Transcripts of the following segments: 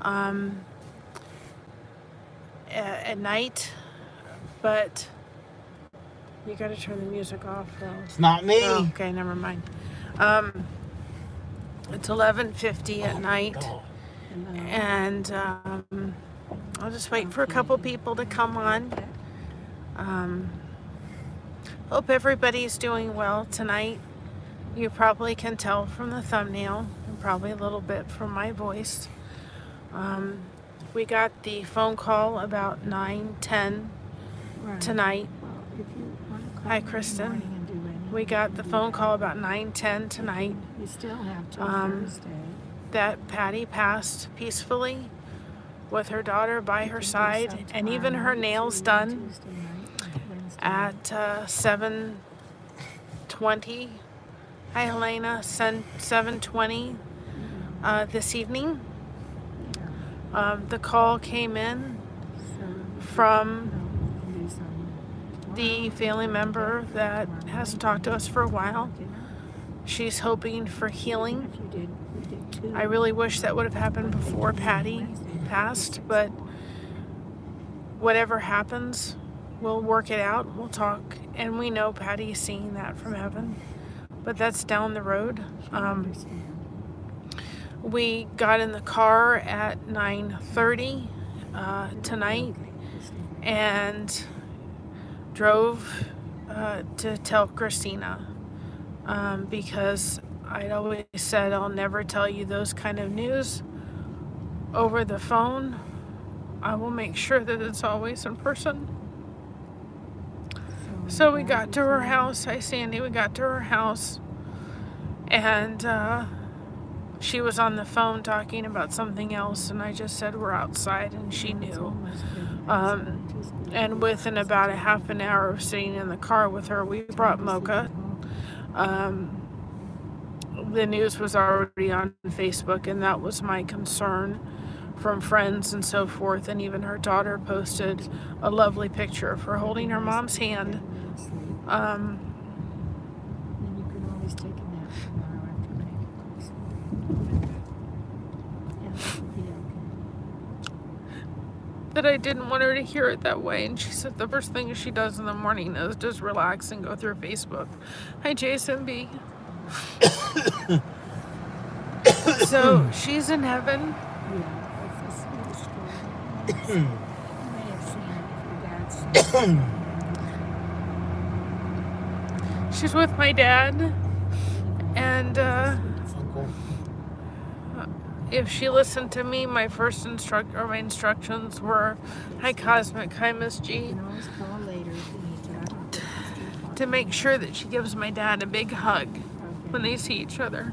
um, at night, but you gotta turn the music off though. It's not me. Oh, okay, never mind. It's 11:50 at night, and I'll just wait for a couple people to come on. Hope everybody's doing well tonight. You probably can tell from the thumbnail and probably a little bit from my voice. We got the phone call about 9:10 tonight. Hi, Kristen. We got the phone call about 9:10 tonight. You still have till Thursday. That Patti passed peacefully with her daughter by her side, and even her nails done at 7:20. Hi, Helena. 7:20 this evening. The call came in from the family member that hasn't talked to us for a while. She's hoping for healing. I really wish that would have happened before Patti passed, but whatever happens, we'll work it out. We'll talk, and we know Patti's seeing that from heaven, but that's down the road. We got in the car at 9:30 tonight and drove to tell Christina, because I'd always said I'll never tell you those kind of news over the phone. I will make sure that it's always in person. So we got to her house. Hi, Sandy. We got to her house, and she was on the phone talking about something else, and I just said we're outside, and she knew. And within about a half an hour of sitting in the car with her, we brought Mocha. The news was already on Facebook, and that was my concern from friends and so forth, and even her daughter posted a lovely picture of her holding her mom's hand. That I didn't want her to hear it that way, and she said the first thing she does in the morning is just relax and go through Facebook. Hi, Jason B. So she's in heaven. She's with my dad, and if she listened to me, my first instructions were, hi Cosmic, hi Miss G, to make sure that she gives my dad a big hug when they see each other.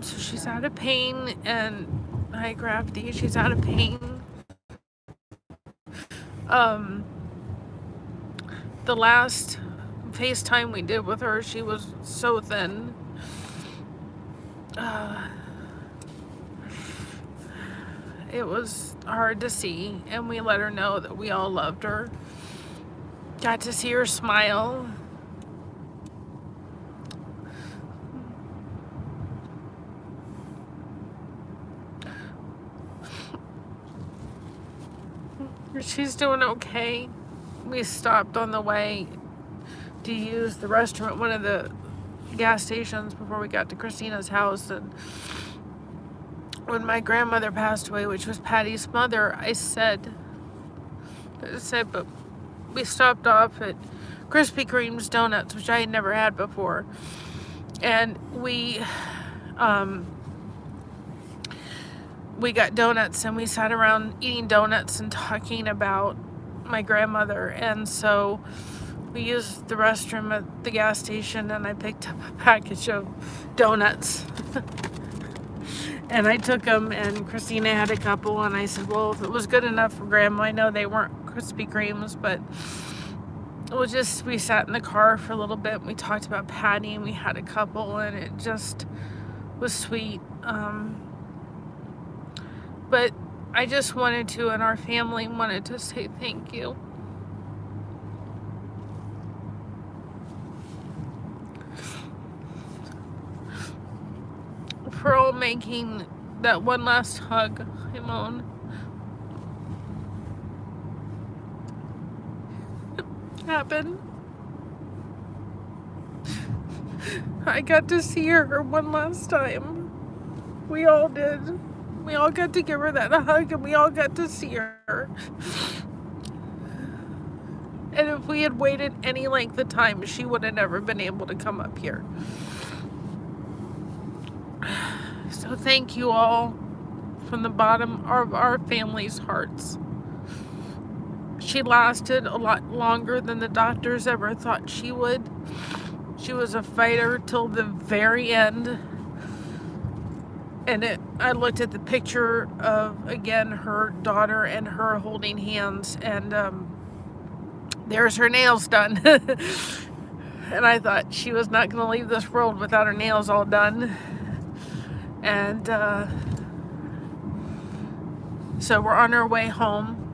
So she's out of pain, and hi Gravity, she's out of pain. The last FaceTime we did with her, she was so thin. It was hard to see, and we let her know that we all loved her. Got to see her smile. She's doing okay. We stopped on the way to use the restroom at one of the gas stations before we got to Christina's house, and when my grandmother passed away, which was Patti's mother, I said, but we stopped off at Krispy Kreme's Donuts, which I had never had before, and we got donuts, and we sat around eating donuts and talking about my grandmother, and so we used the restroom at the gas station, and I picked up a package of donuts. And I took them, and Christina had a couple, and I said, well, if it was good enough for Grandma, I know they weren't Krispy Kremes, but we sat in the car for a little bit, and we talked about Patti, and we had a couple, and it just was sweet. But I just wanted to, and our family wanted to say thank you. For all making that one last hug, Simone, happened. I got to see her one last time. We all did. We all got to give her that hug, and we all got to see her. And if we had waited any length of time, she would have never been able to come up here. So thank you all from the bottom of our family's hearts. She lasted a lot longer than the doctors ever thought she would. She was a fighter till the very end. And I looked at the picture of, again, her daughter and her holding hands, and there's her nails done. And I thought she was not going to leave this world without her nails all done. And so we're on our way home.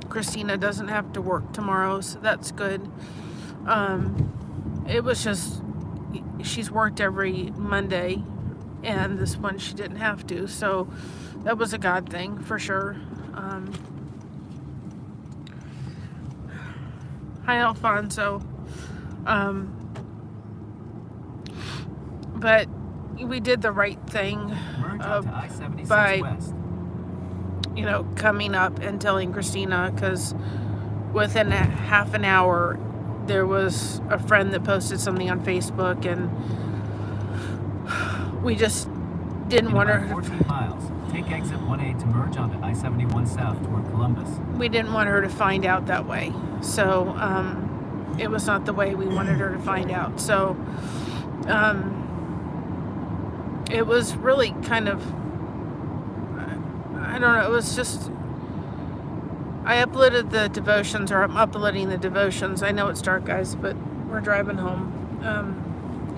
Christina doesn't have to work tomorrow, so that's good. It was just, she's worked every Monday, and this one she didn't have to, so that was a God thing for sure. Hi, Alfonso. But we did the right thing by, coming up and telling Christina, because within a half an hour, there was a friend that posted something on Facebook, and we just didn't want her. 14 miles. Take exit 1A to merge onto I-71 South toward Columbus. We didn't want her to find out that way, so it was not the way we wanted her to find out. So it was really kind of, I don't know, it was just, I uploaded the devotions, or I'm uploading the devotions. I know it's dark, guys, but we're driving home.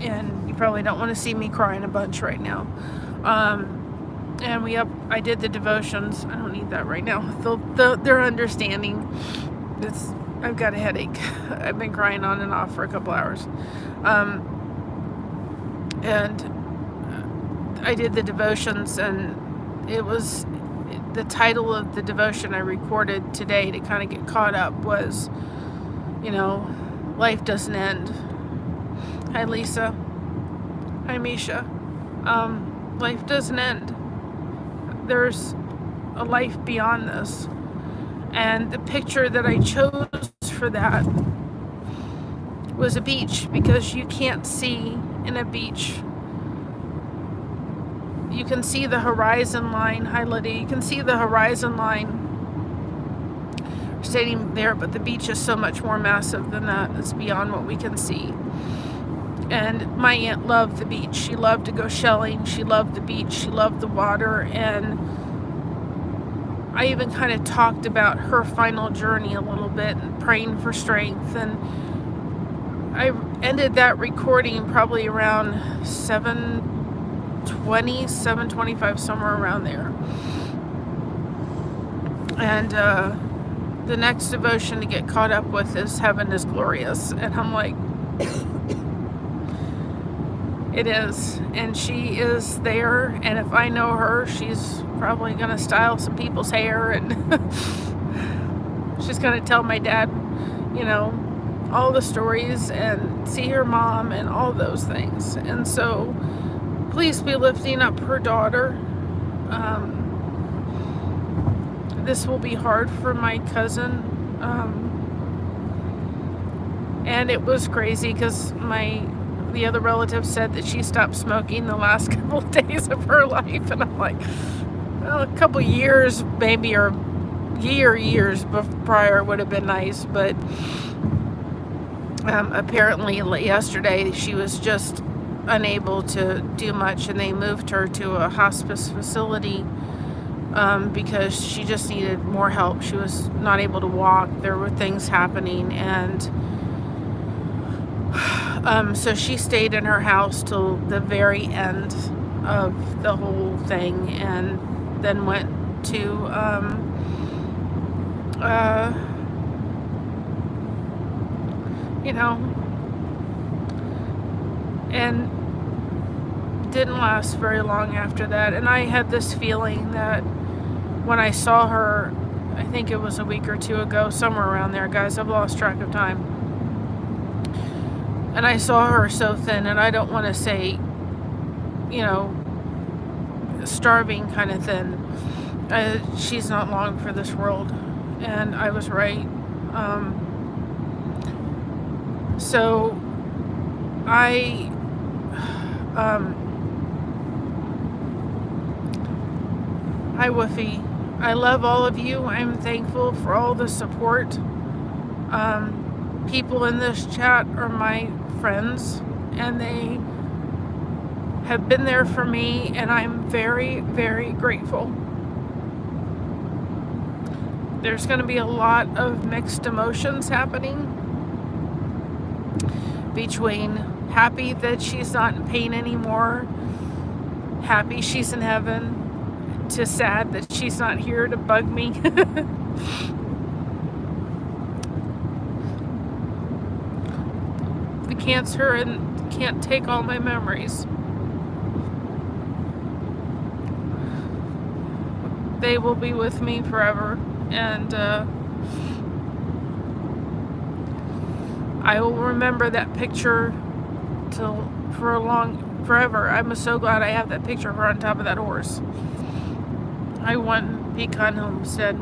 And you probably don't want to see me crying a bunch right now. And I did the devotions. I don't need that right now. They're understanding. I've got a headache. I've been crying on and off for a couple hours. And I did the devotions, and it was, the title of the devotion I recorded today to kind of get caught up was, life doesn't end. Hi, Lisa. Hi, Misha. Life doesn't end. There's a life beyond this. And the picture that I chose for that was a beach, because you can't see in a beach. You can see the horizon line. Hi, Lydia. You can see the horizon line standing there, but the beach is so much more massive than that. It's beyond what we can see. And my aunt loved the beach. She loved to go shelling. She loved the beach. She loved the water. And I even kind of talked about her final journey a little bit, and praying for strength. And I ended that recording probably around 7:20, 7:25, somewhere around there. And the next devotion to get caught up with is Heaven is Glorious. And I'm like, it is. And she is there. And if I know her, she's probably going to style some people's hair. And she's going to tell my dad, all the stories, and see her mom and all those things. And so please be lifting up her daughter. This will be hard for my cousin. And it was crazy because the other relative said that she stopped smoking the last couple of days of her life. And I'm like, well, a couple years maybe, or years prior would have been nice. But apparently yesterday she was just unable to do much, and they moved her to a hospice facility because she just needed more help. She was not able to walk. There were things happening, and so she stayed in her house till the very end of the whole thing, and then went to and didn't last very long after that. And I had this feeling that when I saw her, I think it was a week or two ago, somewhere around there, guys, I've lost track of time. And I saw her so thin, and I don't want to say, you know, starving kind of thin. She's not long for this world, and I was right. So hi Woofy, I love all of you. I'm thankful for all the support. People in this chat are my friends, and they have been there for me, and I'm very, very grateful. There's going to be a lot of mixed emotions happening between happy that she's not in pain anymore, happy she's in heaven, to sad that she's not here to bug me. The cancer and can't take all my memories. They will be with me forever, and I will remember that picture forever. I'm so glad I have that picture of her on top of that horse. I won Pecan Homestead.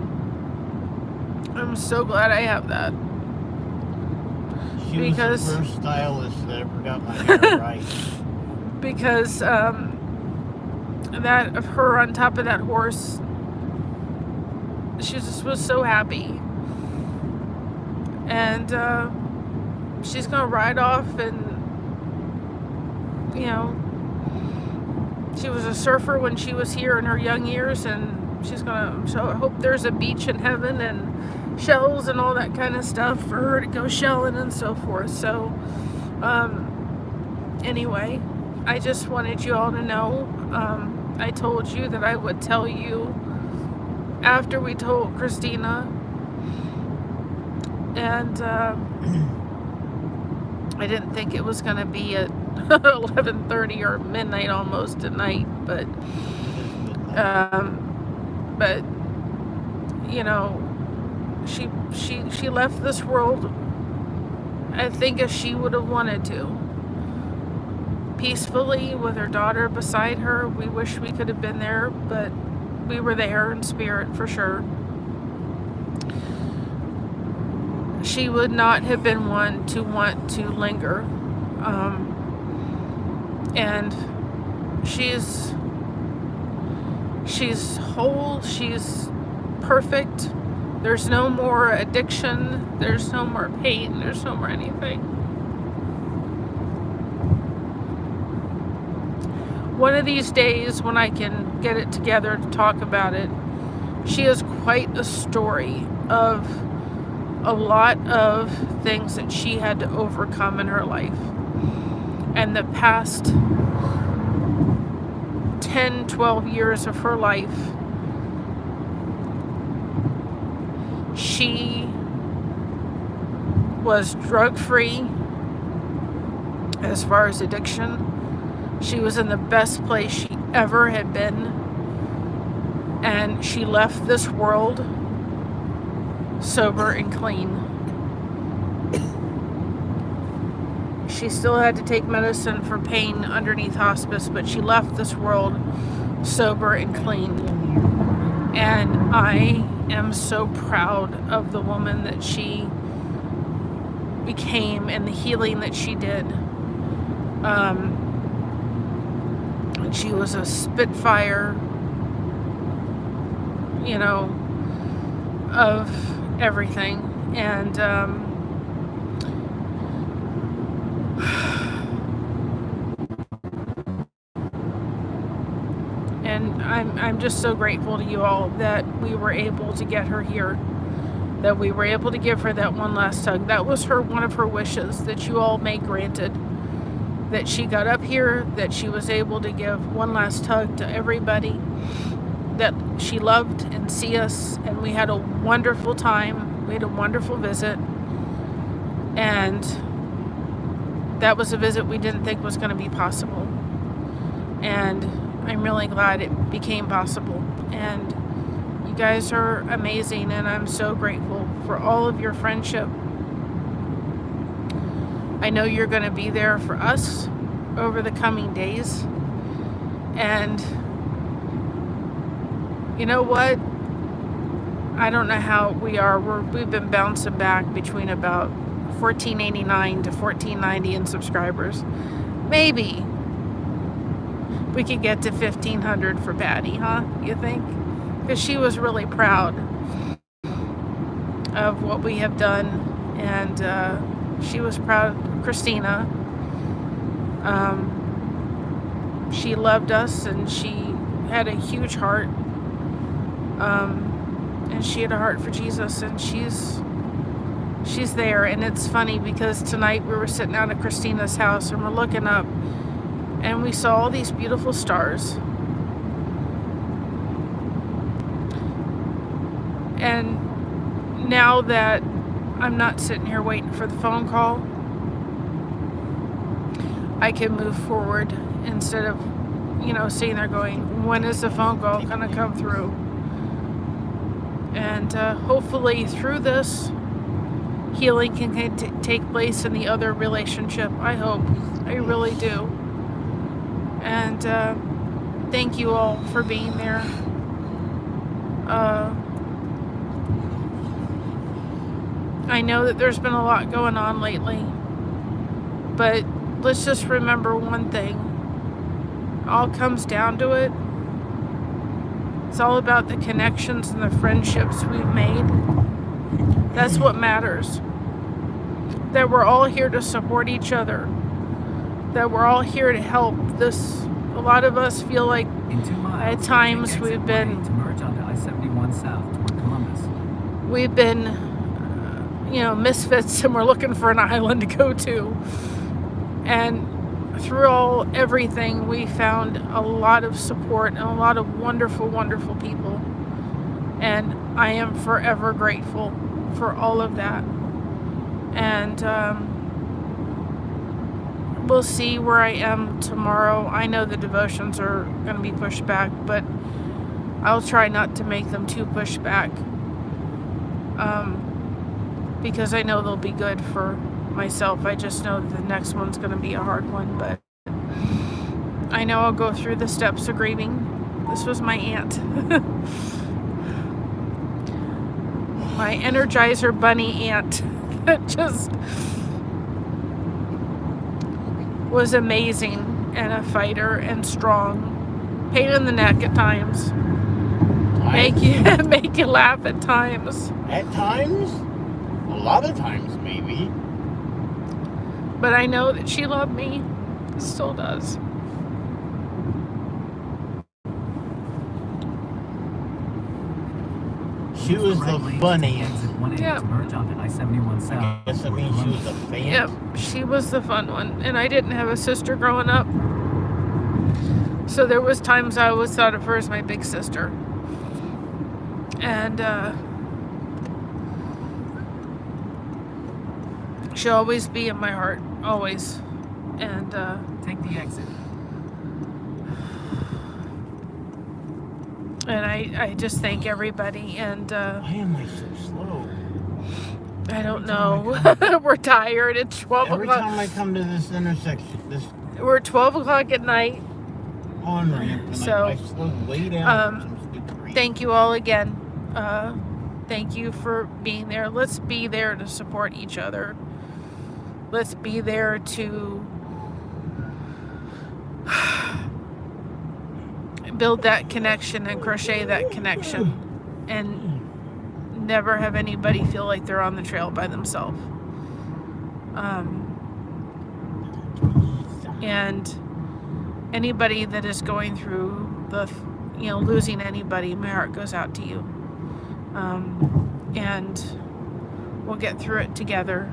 I'm so glad I have that. She was the first stylist that ever got my hair right. Because that of her on top of that horse, she just was so happy. And she's gonna ride off, and you know, she was a surfer when she was here in her young years, and she's gonna, so I hope there's a beach in heaven and shells and all that kind of stuff for her to go shelling and so forth. So anyway, I just wanted you all to know, I told you that I would tell you after we told Christina, and I didn't think it was going to be at 11:30 or midnight almost at night, but you know, she left this world, I think, if she would have wanted to, peacefully with her daughter beside her. We wish we could have been there, but we were there in spirit for sure. She would not have been one to want to linger. And she's whole, she's perfect. There's no more addiction, there's no more pain, there's no more anything. One of these days, when I can get it together to talk about it, she has quite a story of a lot of things that she had to overcome in her life. And the past 10, 12 years of her life, she was drug-free as far as addiction. She was in the best place she ever had been. And she left this world sober and clean. She still had to take medicine for pain underneath hospice, but she left this world sober and clean. And I am so proud of the woman that she became and the healing that she did. She was a spitfire, you know, of everything. And I'm just so grateful to you all that we were able to get her here, that we were able to give her that one last hug. That was one of her wishes that you all may granted, that she got up here, that she was able to give one last hug to everybody that she loved and see us. And we had a wonderful time. We had a wonderful visit. And that was a visit we didn't think was going to be possible. And I'm really glad it became possible. And you guys are amazing, and I'm so grateful for all of your friendship. I know you're going to be there for us over the coming days. And you know what? I don't know how we are. We've been bouncing back between about 1489 to 1490 in subscribers. Maybe we could get to 1500 for Patti, huh? You think? Because she was really proud of what we have done, and she was proud of Christina. She loved us, and she had a huge heart, and she had a heart for Jesus, and she's there. And it's funny because tonight we were sitting out at Christina's house, and we're looking up, and we saw all these beautiful stars. And now that I'm not sitting here waiting for the phone call, I can move forward instead of, sitting there going, when is the phone call going to come through? And hopefully through this, healing can take place in the other relationship. I hope. I really do. And thank you all for being there. I know that there's been a lot going on lately, but let's just remember one thing. It all comes down to it. It's all about the connections and the friendships we've made. That's what matters. That we're all here to support each other. That we're all here to help. A lot of us feel like at times we've been to merge onto I-71 South toward Columbus. We've been misfits, and we're looking for an island to go to. And through everything, we found a lot of support and a lot of wonderful, wonderful people. And I am forever grateful for all of that. And we'll see where I am tomorrow. I know the devotions are going to be pushed back, but I'll try not to make them too pushed back. Because I know they'll be good for myself. I just know that the next one's going to be a hard one, but I know I'll go through the steps of grieving. This was my aunt. My Energizer Bunny aunt that just was amazing, and a fighter and strong. Pain in the neck at times. Make you laugh at times. At times? A lot of times, maybe. But I know that she loved me. Still does. She was the bunny. Yep. To merge onto I-71 South. I guess that means she was a fan. Yep, she was the fun one. And I didn't have a sister growing up. So there was times I always thought of her as my big sister. And she'll always be in my heart. Always. And Take the exit. and I just thank everybody. And Why am I so slow? I don't know. We're tired. It's 12 Every o'clock. time I come to this intersection, this We're 12 o'clock at night. on-ramp, and So, I slow way down. Some stupid reason. Thank you all again. Thank you for being there. Let's be there to support each other. Let's be there to build that connection and crochet that connection, and never have anybody feel like they're on the trail by themselves. And anybody that is going through losing anybody, my heart goes out to you. And we'll get through it together.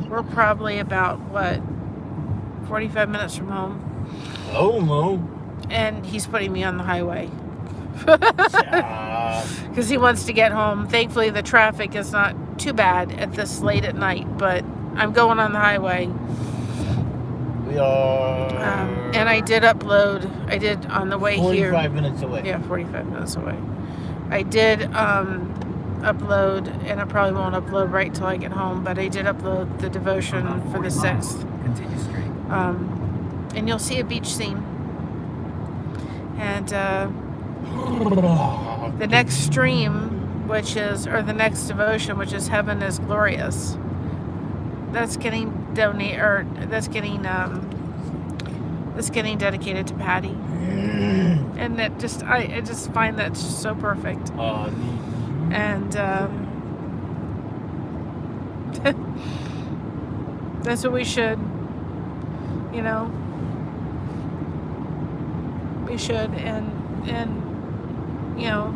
We're probably about 45 minutes from home. Oh, Mo. And he's putting me on the highway because he wants to get home. Thankfully, the traffic is not too bad at this late at night, but I'm going on the highway. We are. And I did upload. I did on the way 45 here. 45 minutes away. Yeah, 45 minutes away. I did upload, and I probably won't upload right till I get home, but I did upload the devotion for the 6th. Continue straight. And you'll see a beach scene. And the next stream, which is, or the next devotion, which is Heaven is Glorious, that's getting that's getting dedicated to Patti. And that just, I just find that just so perfect. And that's what we should, you know, we should, and you know,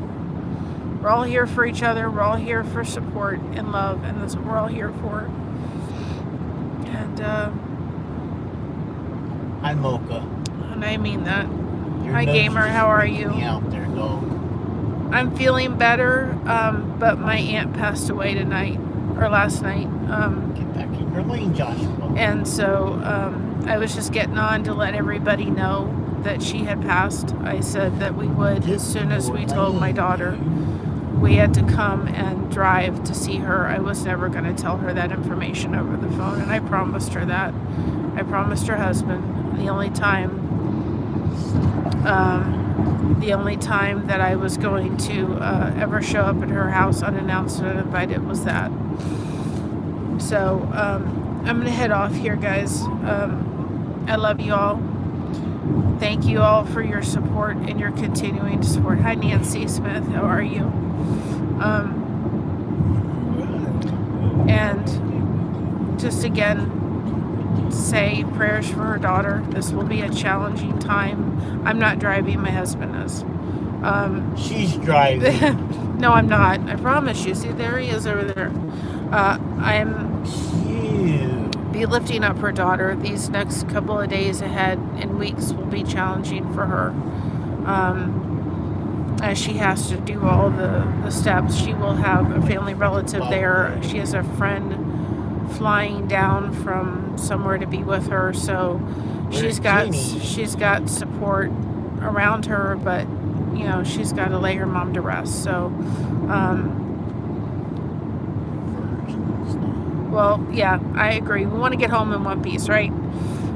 we're all here for each other, we're all here for support and love, and that's what we're all here for. And Hi, Mocha. and I mean that. Your Hi, nose Gamer, is how are freaking you? me out there, dog. I'm feeling better, but my aunt passed away tonight, or last night. Get back in your lane, Joshua. And so I was just getting on to let everybody know that she had passed. I said that we would, as soon as we told my daughter we had to come and drive to see her. I was never going to tell her that information over the phone, and I promised her that. I promised her husband. The only time that I was going to ever show up at her house unannounced and uninvited was that. So I'm going to head off here, guys. I love you all. Thank you all for your support and your continuing support. Hi, Nancy Smith. How are you? And just again, say prayers for her daughter. This will be a challenging time. I'm not driving, my husband is. She's driving. No, I'm not. I promise you. See, there he is over there. I'm be lifting up her daughter. These next couple of days ahead and weeks will be challenging for her. As she has to do all the steps. She will have a family relative there. She has a friend flying down from somewhere to be with her, so she's got support around her, but you know, she's got to lay her mom to rest. So well, yeah, I agree. We want to get home in one piece, right?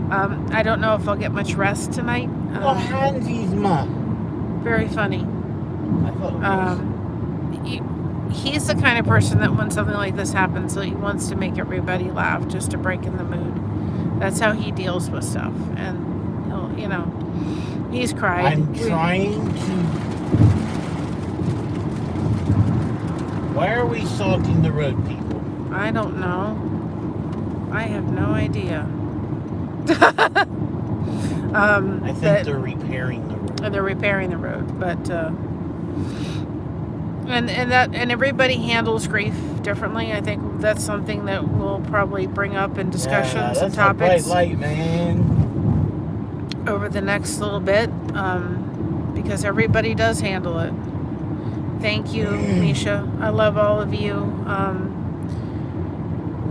I don't know if I'll get much rest tonight. Hansy's mom. Very funny. I thought it was. He's the kind of person that when something like this happens, he wants to make everybody laugh just to break in the mood. That's how he deals with stuff. And he'll, you know, he's cried. I'm trying to. Why are we salting the road, people? I don't know. I have no idea. I think they're repairing the road. They're repairing the road, but and everybody handles grief differently. I think that's something that we'll probably bring up in discussions and topics a bright light, man. over the next little bit, because everybody does handle it. Thank you, Misha. I love all of you.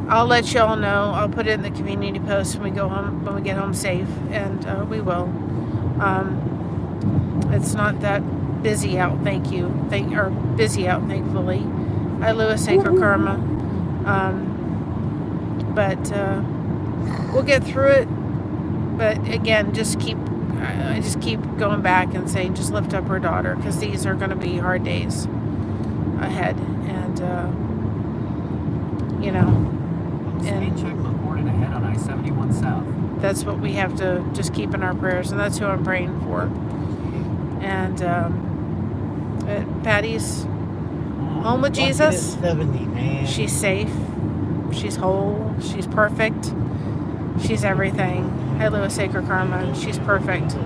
I'll let y'all know. I'll put it in the community post when we go home, when we get home safe, and we will. It's not that busy out, thank you. Busy out, thankfully. Hi, Lewis Acre Karma. But we'll get through it. But again, I just keep going back and saying, just lift up her daughter, because these are going to be hard days ahead, and you know. Speed check reported ahead on I-71 South. That's what we have to just keep in our prayers, and that's who I'm praying for. And Patty's home with Jesus. 70, man. She's safe. She's whole. She's perfect. She's everything. Hi, Lewis Acre Karma. She's perfect.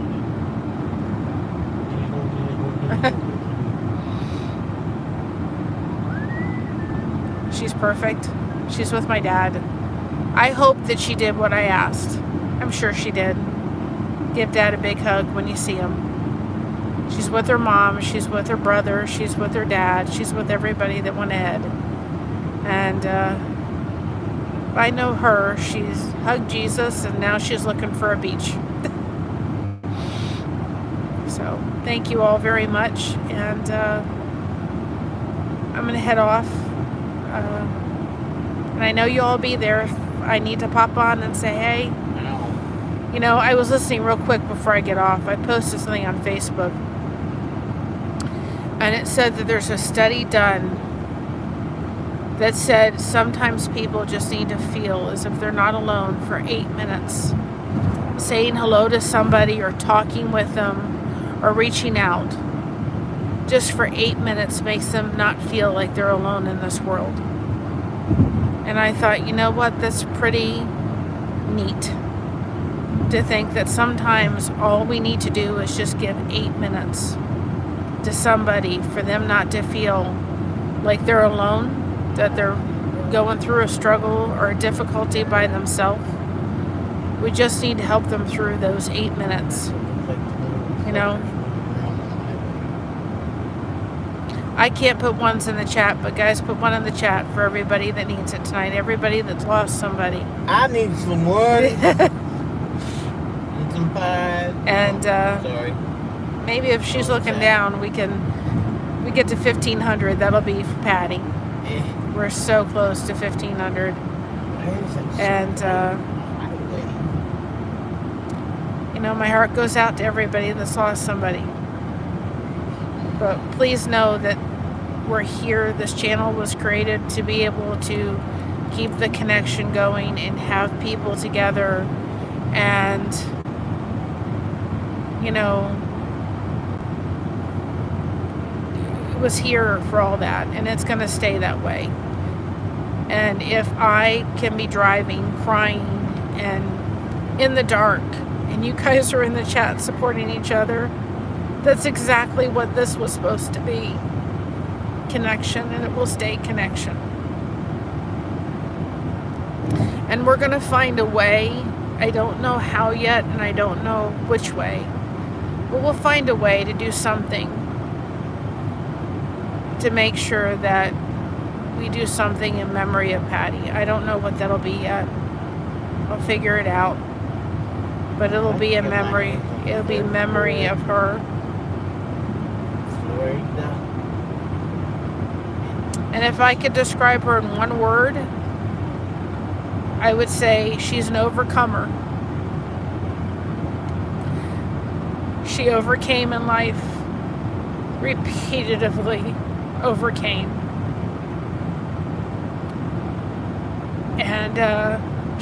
She's perfect. She's with my dad. I hope that she did what I asked. I'm sure she did. Give Dad a big hug when you see him. She's with her mom. She's with her brother. She's with her dad. She's with everybody that went ahead. And I know her. She's hugged Jesus, and now she's looking for a beach. So, thank you all very much, and I'm going to head off. And I know you'll all be there if I need to pop on and say, hey. You know, I was listening real quick before I get off. I posted something on Facebook, and it said that there's a study done that said sometimes people just need to feel as if they're not alone for 8 minutes. Saying hello to somebody or talking with them or reaching out just for 8 minutes makes them not feel like they're alone in this world. And I thought, you know what, that's pretty neat to think that sometimes all we need to do is just give 8 minutes to somebody for them not to feel like they're alone, that they're going through a struggle or a difficulty by themselves. We just need to help them through those 8 minutes. You know, I can't put ones in the chat, but guys, put one in the chat for everybody that needs it tonight. Everybody that's lost somebody. I need some wood. And some pies. And Sorry. maybe if she's looking down, we get to 1,500. That'll be for Patti. We're so close to 1,500. And you know, my heart goes out to everybody that's lost somebody. But please know that we're here. This channel was created to be able to keep the connection going and have people together. And, you know, it was here for all that. And it's going to stay that way. And if I can be driving, crying, and in the dark, and you guys are in the chat supporting each other, that's exactly what this was supposed to be. Connection, and it will stay connection. And we're going to find a way. I don't know how yet, and I don't know which way. But we'll find a way to do something to make sure that we do something in memory of Patti. I don't know what that'll be yet. I'll figure it out. But it'll be a memory. It'll be a memory of her. And if I could describe her in one word, I would say she's an overcomer. She overcame in life, repeatedly overcame. And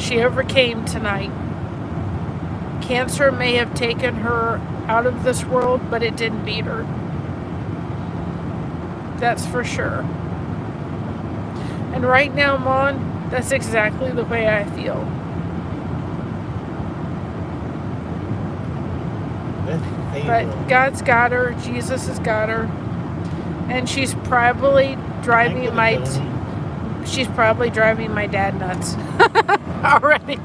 she overcame tonight. Cancer may have taken her out of this world, but it didn't beat her. That's for sure. And right now, Mon, that's exactly the way I feel. But God's got her. Jesus has got her. And she's probably driving my dad nuts already.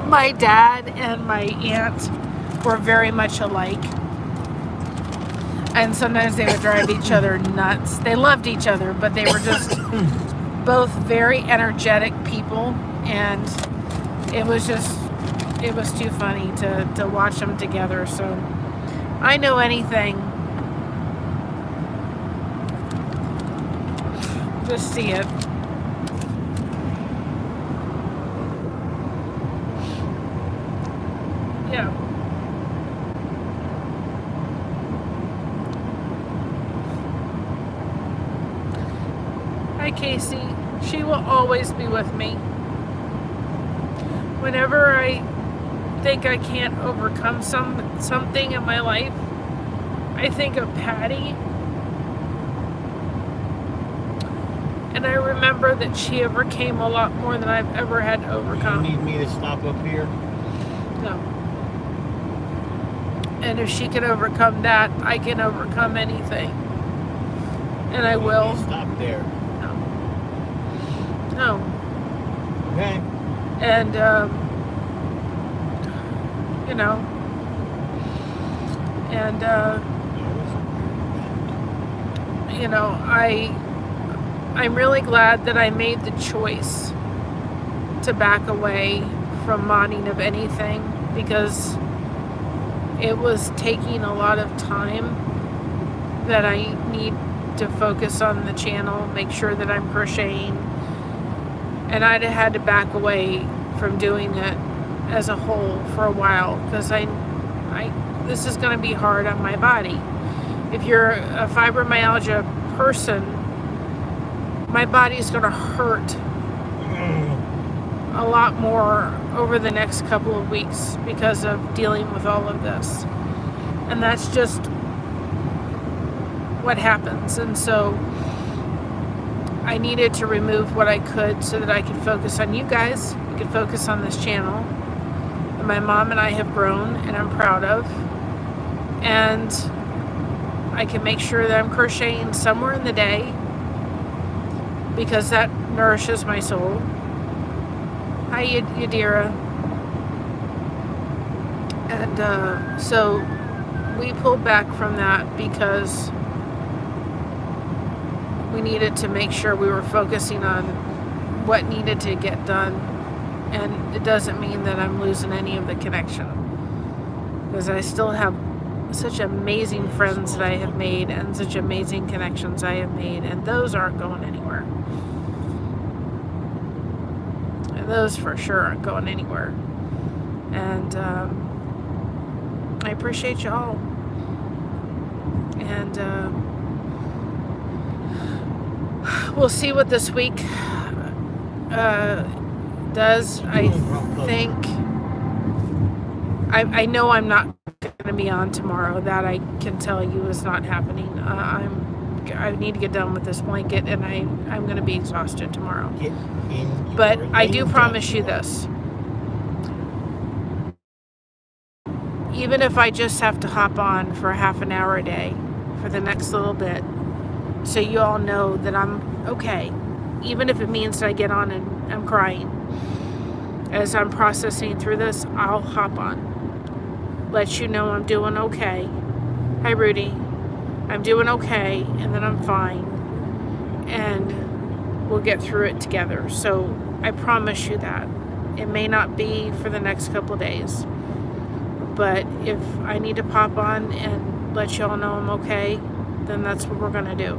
My dad and my aunt were very much alike. And sometimes they would drive each other nuts. They loved each other, but they were just both very energetic people. And it was too funny to watch them together. So I know anything. Just see it. Yeah. Hi, Casey. She will always be with me. Whenever I think I can't overcome something in my life, I think of Patti. And I remember that she overcame a lot more than I've ever had to overcome. You need me to stop up here? No. And if she can overcome that, I can overcome anything. And I will. Stop there. No. Okay. And, you know, and, you know, I'm really glad that I made the choice to back away from modding of anything, because it was taking a lot of time that I need to focus on the channel, make sure that I'm crocheting, and I'd have had to back away from doing it as a whole for a while, because this is going to be hard on my body. If you're a fibromyalgia person, my body's going to hurt a lot more over the next couple of weeks because of dealing with all of this. And that's just what happens. And so I needed to remove what I could so that I could focus on you guys. We could focus on this channel that my mom and I have grown and I'm proud of. And I can make sure that I'm crocheting somewhere in the day, because that nourishes my soul. Hi, Yadira. And so we pulled back from that because we needed to make sure we were focusing on what needed to get done. And it doesn't mean that I'm losing any of the connection, because I still have such amazing friends that I have made and such amazing connections I have made, and those aren't going anywhere. And those for sure aren't going anywhere. And I appreciate y'all. And we'll see what this week does. I think I know I'm not going to be on tomorrow. That I can tell you is not happening. I need to get done with this blanket, and I'm going to be exhausted tomorrow. But I do promise you this. Even if I just have to hop on for half an hour a day for the next little bit, so you all know that I'm okay. Even if it means that I get on and I'm crying as I'm processing through this, I'll hop on. Let you know I'm doing okay. Hi, Rudy. I'm doing okay, and then I'm fine. And we'll get through it together. So I promise you that. It may not be for the next couple of days, but if I need to pop on and let y'all know I'm okay, then that's what we're going to do.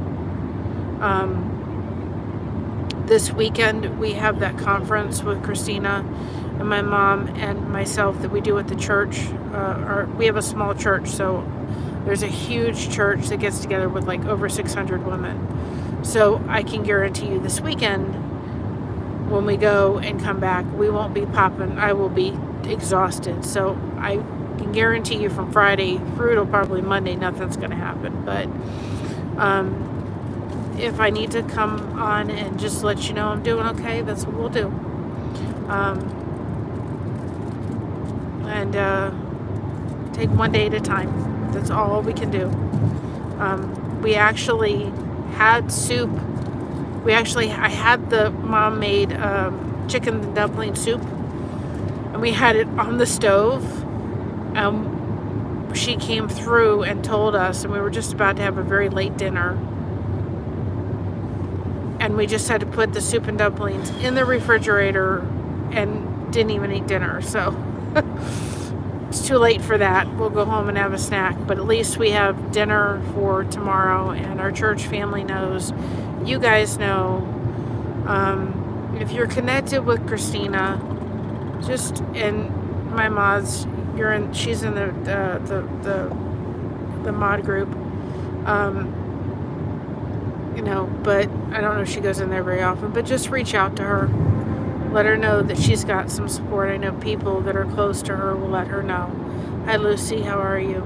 This weekend, we have that conference with Christina and my mom and myself that we do at the church. We have a small church, so there's a huge church that gets together with like over 600 women. So I can guarantee you this weekend, when we go and come back, we won't be popping. I will be exhausted. So I can guarantee you from Friday through till probably Monday, nothing's going to happen. But if I need to come on and just let you know I'm doing okay, that's what we'll do. And take one day at a time. That's all we can do. We actually had soup. I had the mom-made chicken dumpling soup, and we had it on the stove. She came through and told us, and we were just about to have a very late dinner, and we just had to put the soup and dumplings in the refrigerator and didn't even eat dinner. So it's too late for that. We'll go home and have a snack, but at least we have dinner for tomorrow, and our church family knows. You guys know. If you're connected with Christina, just in my mods, she's in the mod group. But I don't know if she goes in there very often, but just reach out to her. Let her know that she's got some support. I know people that are close to her will let her know. Hi, Lucy. How are you?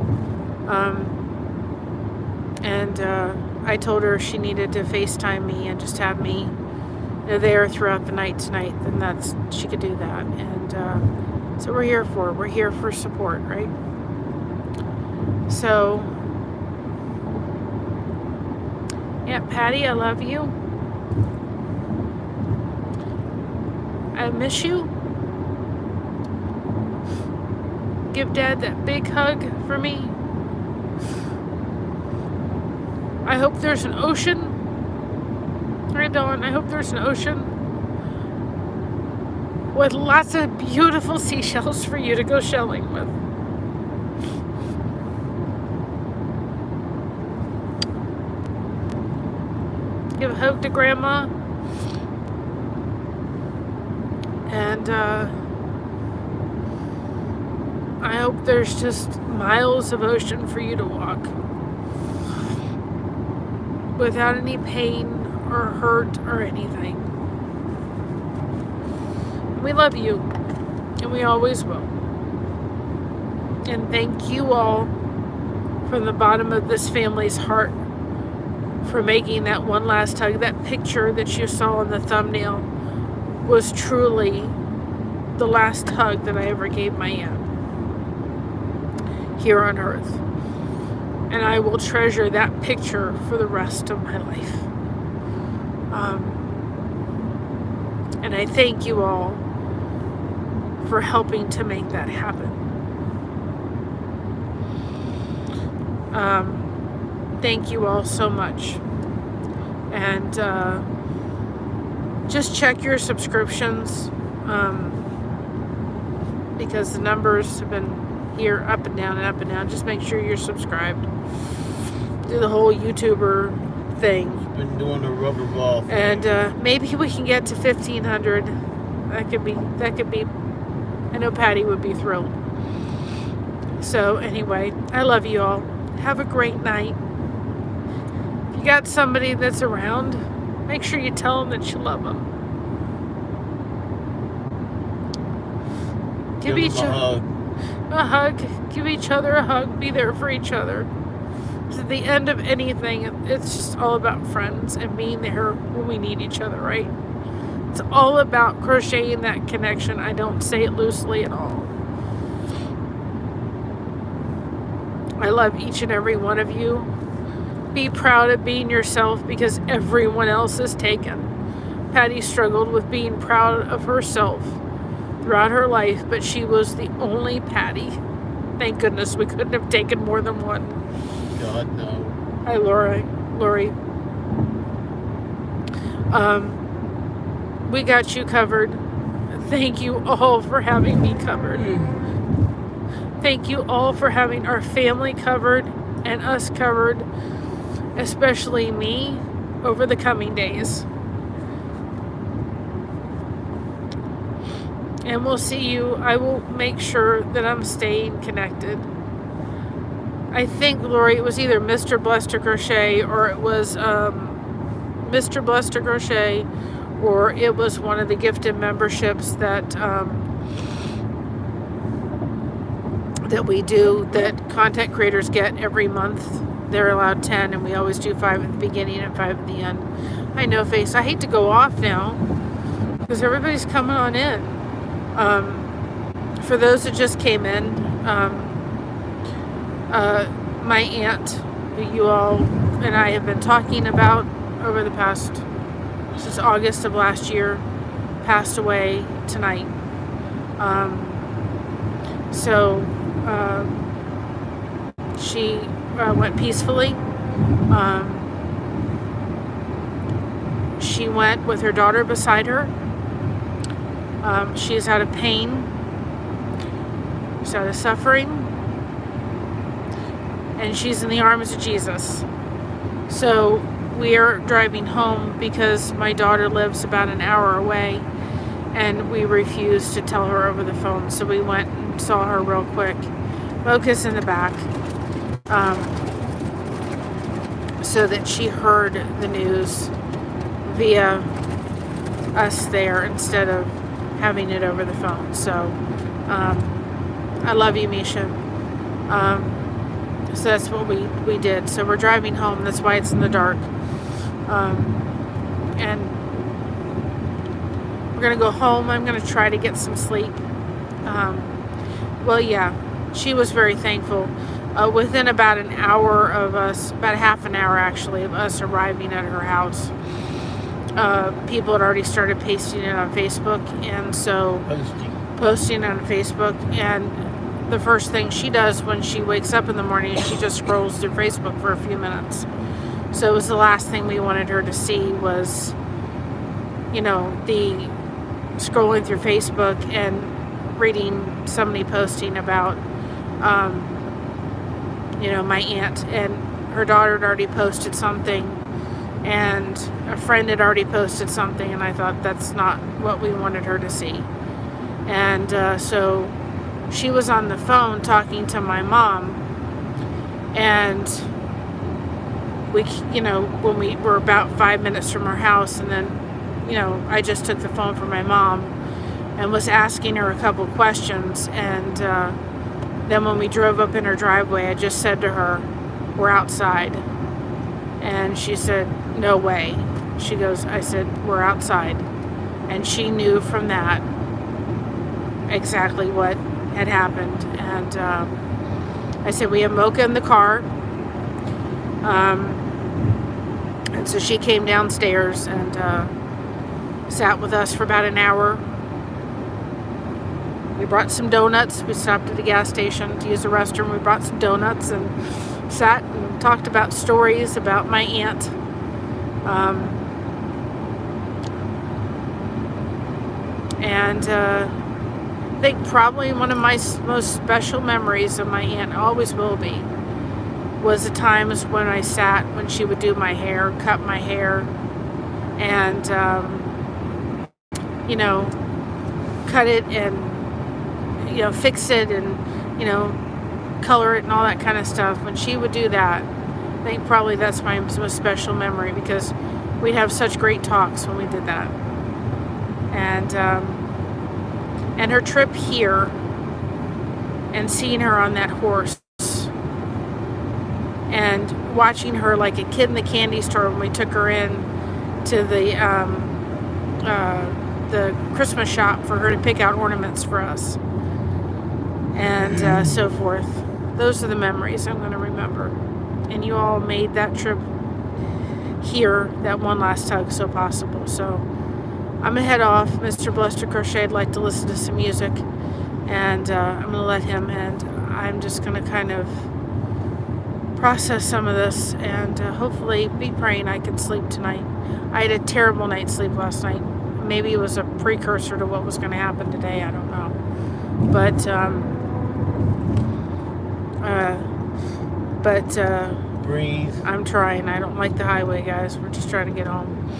I told her she needed to FaceTime me and just have me there throughout the night tonight. Then she could do that. And so we're here for. We're here for support, right? So, yeah, Patti, I love you. I miss you. Give Dad that big hug for me. I hope there's an ocean I don't. I hope there's an ocean with lots of beautiful seashells for you to go shelling with. Give a hug to Grandma. And I hope there's just miles of ocean for you to walk without any pain or hurt or anything. We love you, and we always will. And thank you all from the bottom of this family's heart for making that one last hug. That picture that you saw in the thumbnail was truly the last hug that I ever gave my aunt here on earth. And I will treasure that picture for the rest of my life. And I thank you all for helping to make that happen. Thank you all so much. And just check your subscriptions, because the numbers have been here up and down and up and down. Just make sure you're subscribed. Do the whole YouTuber thing. Been doing the rubber ball thing. And maybe we can get to 1,500. That could be. I know Patti would be thrilled. So anyway, I love you all. Have a great night. If you got somebody that's around, make sure you tell them that you love them. Give each other a hug. Give each other a hug. Be there for each other. At the end of anything, it's just all about friends and being there when we need each other, right? It's all about crocheting that connection. I don't say it loosely at all. I love each and every one of you. Be proud of being yourself, because everyone else is taken. Patti struggled with being proud of herself throughout her life, but she was the only Patti. Thank goodness we couldn't have taken more than one. God, no. Hi, Lori. We got you covered. Thank you all for having me covered. Thank you all for having our family covered and us covered, especially me, over the coming days. And we'll see you. I will make sure that I'm staying connected. I think, Lori, it was either Mr. Blessed Crochet, or it was Mr. Blessed Crochet, or it was one of the gifted memberships that that we do, that content creators get every month. They're allowed 10, and we always do 5 at the beginning and 5 at the end. I know, Face. I hate to go off now because everybody's coming on in. For those that just came in, my aunt, who you all and I have been talking about over the past, since August of last year, passed away tonight. She went peacefully. She went with her daughter beside her. She's out of pain. She's out of suffering. And she's in the arms of Jesus. So we are driving home because my daughter lives about an hour away, and we refused to tell her over the phone. So we went and saw her real quick. Focus in the back. So that she heard the news via us there instead of having it over the phone. So I love you, Misha. So that's what we did. So we're driving home. That's why it's in the dark. And we're going to go home. I'm going to try to get some sleep. Well, yeah, she was very thankful. Within about an hour of us, about half an hour actually, of us arriving at her house, people had already started pasting it on Facebook. And so posting on Facebook. And the first thing she does when she wakes up in the morning is she just scrolls through Facebook for a few minutes. So it was the last thing we wanted her to see was the scrolling through Facebook and reading somebody posting about, my aunt, and her daughter had already posted something, and a friend had already posted something, and I thought that's not what we wanted her to see. And so she was on the phone talking to my mom, and when we were about 5 minutes from her house, and then, I just took the phone from my mom and was asking her a couple questions, and then when we drove up in her driveway, I just said to her, "We're outside." And she said, "No way." She goes, I said, "We're outside." And she knew from that exactly what had happened. And I said, "We have Mocha in the car." And so she came downstairs and sat with us for about an hour. We brought some donuts. We stopped at a gas station to use the restroom. We brought some donuts and sat and talked about stories about my aunt. I think probably one of my most special memories of my aunt, always will be, was the times when I sat when she would do my hair, cut my hair, and cut it and fix it and color it and all that kind of stuff. When she would do that, I think probably that's my most special memory, because we'd have such great talks when we did that. And her trip here and seeing her on that horse and watching her like a kid in the candy store when we took her in to the Christmas shop for her to pick out ornaments for us, and so forth. Those are the memories I'm going to remember. And you all made that trip here, that one last hug, so possible. So I'm going to head off. Mr. Bluster Crochet would like to listen to some music, and I'm going to let him, and I'm just going to kind of process some of this, and hopefully be praying I can sleep tonight. I had a terrible night's sleep last night. Maybe it was a precursor to what was going to happen today. I don't know. But Breathe. I'm trying. I don't like the highway, guys. We're just trying to get home.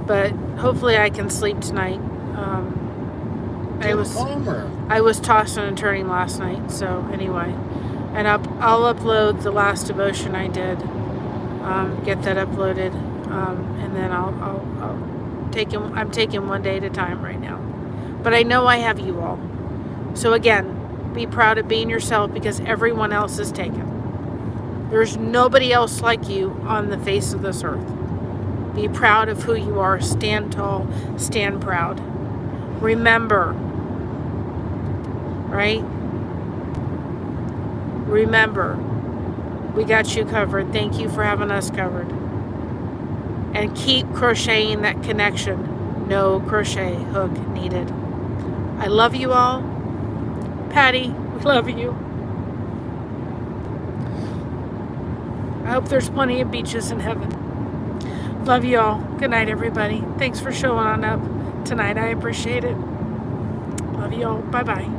But hopefully I can sleep tonight. I was tossing and turning last night. So anyway, and I'll upload the last devotion I did. Get that uploaded, and then I'll take him. I'm taking one day at a time right now. But I know I have you all. So again, be proud of being yourself, because everyone else is taken. There's nobody else like you on the face of this earth. Be proud of who you are. Stand tall. Stand proud. Remember, right? Remember, we got you covered. Thank you for having us covered. And keep crocheting that connection. No crochet hook needed. I love you all. Patti, we love you. I hope there's plenty of beaches in heaven. Love you all. Good night, everybody. Thanks for showing on up tonight. I appreciate it. Love you all. Bye-bye.